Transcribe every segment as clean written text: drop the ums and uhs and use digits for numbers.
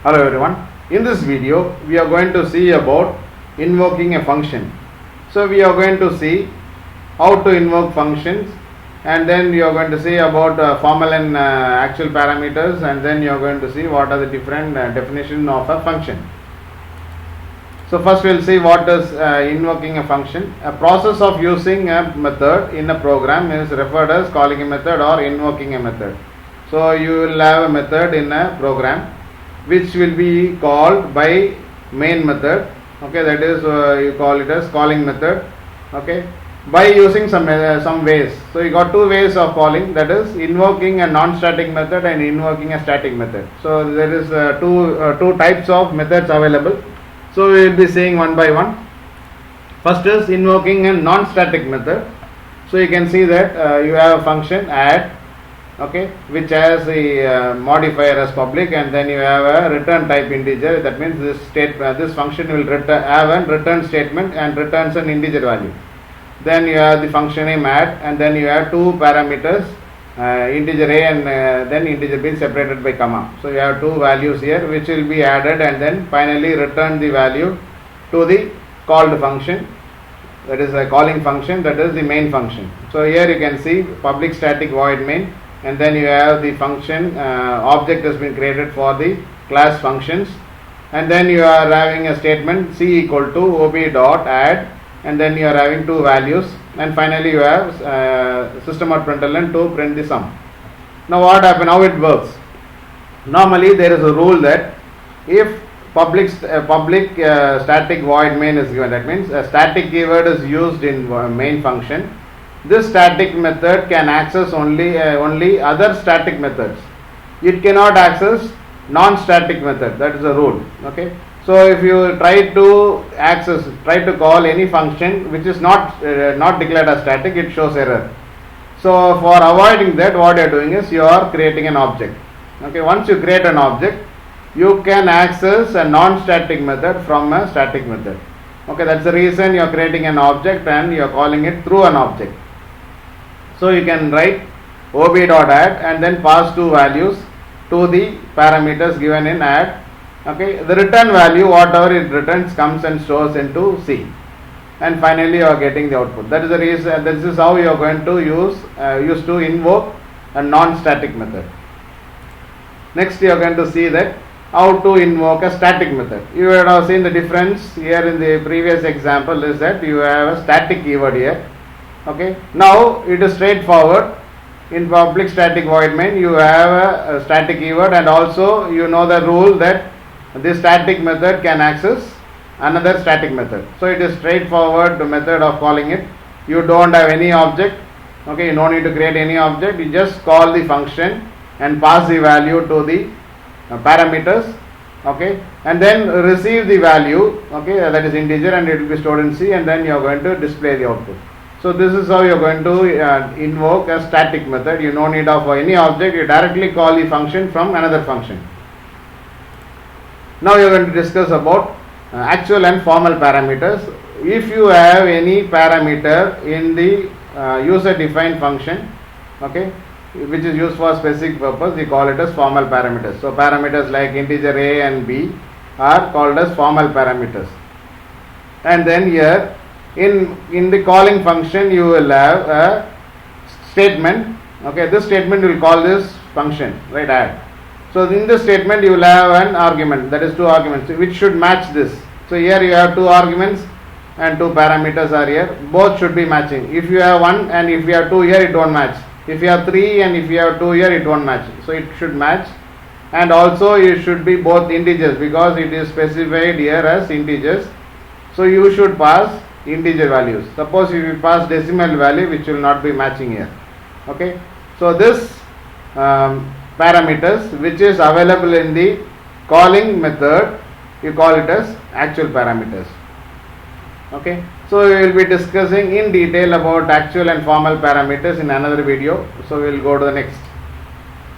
Hello everyone. In this video we are going to see about invoking a function. So we are going to see how to invoke functions, and then we are going to see about formal and actual parameters, and then you are going to see what are the different definition of a function. So first we will see what is invoking a function. A process of using a method in a program is referred as calling a method or invoking a method. So you will have a method in a program which will be called by main method. Okay, that is you call it as calling method. Okay, by using some ways. So you got two ways of calling, that is invoking a non-static method and invoking a static method. So there is two types of methods available. So we will be seeing one by one. First is invoking a non-static method. So you can see that you have a function add, okay, which has a modifier as public, and then you have a return type integer. That means this function will have a return statement and returns an integer value. Then you have the function name add, and then you have two parameters, integer a and then integer b separated by comma. So you have two values here which will be added, and then finally return the value to the called function, that is a calling function, that is the main function. So here you can see public static void main, and then you have the function object has been created for the class functions, and then you are having a statement c equal to ob dot add, and then you are having two values, and finally you have system.println to print the sum. Now what happens, how it works? Normally there is a rule that if public static void main is given, that means a static keyword is used in main function, this static method can access only other static methods. It cannot access non-static method. That is a rule. Okay. So if you try to call any function which is not declared as static, it shows error. So for avoiding that, what you are doing is you are creating an object. Okay. Once you create an object, you can access a non-static method from a static method. Okay. That's the reason you are creating an object and you are calling it through an object. So you can write ob.add and then pass two values to the parameters given in add. Okay, the return value, whatever it returns, comes and stores into C, and finally you are getting the output. That is the reason. This is how you are going to use to invoke a non-static method. Next, you are going to see that how to invoke a static method. You would have seen the difference here in the previous example is that you have a static keyword here. Okay, now it is straightforward. In public static void main you have a static keyword, and also you know the rule that this static method can access another static method. So it is straightforward the method of calling it. You don't have any object. Okay, you don't need to create any object. You just call the function and pass the value to the parameters. Okay, and then receive the value. Okay, that is integer, and it will be stored in C, and then you are going to display the output. So this is how you are going to invoke a static method. You no need of any object. You directly call the function from another function. Now you are going to discuss about actual and formal parameters. If you have any parameter in the user defined function, okay, which is used for a specific purpose, we call it as formal parameters. So parameters like integer a and b are called as formal parameters. And then here in the calling function you will have a statement. Okay, this statement will call this function, right, add. So in this statement you will have an argument, that is two arguments which should match this. So here you have two arguments and two parameters are here, both should be matching. If you have one and if you have two here, it won't match. If you have three and if you have two here, it won't match. So it should match, and also it should be both integers because it is specified here as integers. So you should pass integer values. Suppose if you pass decimal value, which will not be matching here. Okay, so this parameters which is available in the calling method, you call it as actual parameters. Okay, so we will be discussing in detail about actual and formal parameters in another video. So we will go to the next.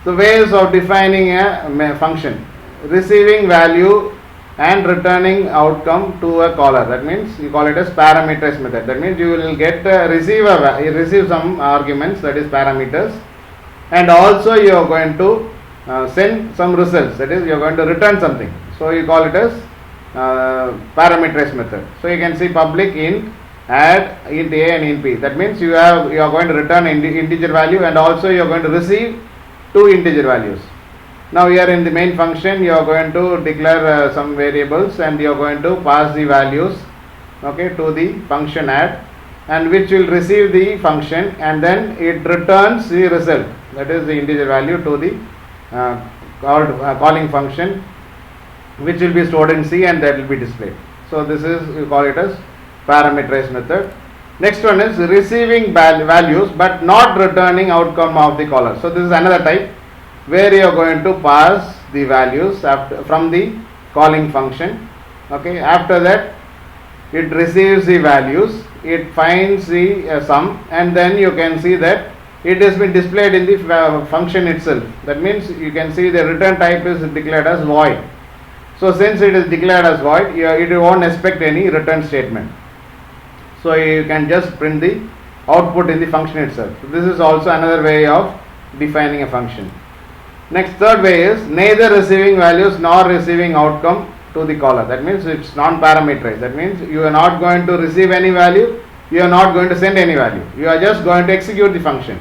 The ways of defining a function: receiving value and returning outcome to a caller. That means you call it as parameters method. That means you will get receive some arguments, that is parameters, and also you are going to send some results, that is you are going to return something. So you call it as parameterized method. So you can see public int add int a and int b. That means you are going to return integer value, and also you are going to receive two integer values. Now here in the main function you are going to declare some variables, and you are going to pass the values, okay, to the function add, and which will receive the function, and then it returns the result, that is the integer value, to the calling function, which will be stored in C, and that will be displayed. So this is, you call it as parameterized method. Next one is receiving values but not returning outcome of the caller. So this is another type where you are going to pass the values from the calling function. Okay, after that it receives the values, it finds the sum, and then you can see that it has been displayed in the function itself. That means you can see the return type is declared as void. So since it is declared as void, it won't expect any return statement. So you can just print the output in the function itself. So this is also another way of defining a function. Next, third way is neither receiving values nor receiving outcome to the caller. That means it's non-parameterized. That means you are not going to receive any value, you are not going to send any value. You are just going to execute the function.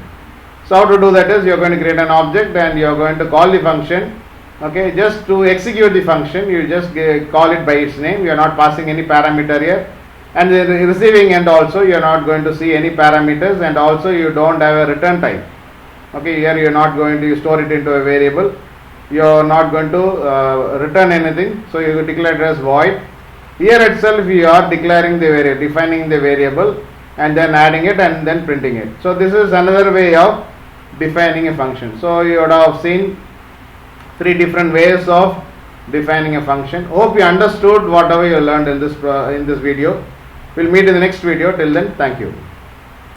So how to do that is you are going to create an object, and you are going to call the function. Okay, just to execute the function, you just call it by its name. You are not passing any parameter here. And the receiving end also, you are not going to see any parameters, and also you don't have a return type. Okay, here you are not going to store it into a variable. You are not going to return anything, so you declare it as void. Here itself you are declaring the variable, defining the variable, and then adding it and then printing it. So this is another way of defining a function. So you would have seen three different ways of defining a function. Hope you understood whatever you learned in this video. We'll meet in the next video. Till then, thank you.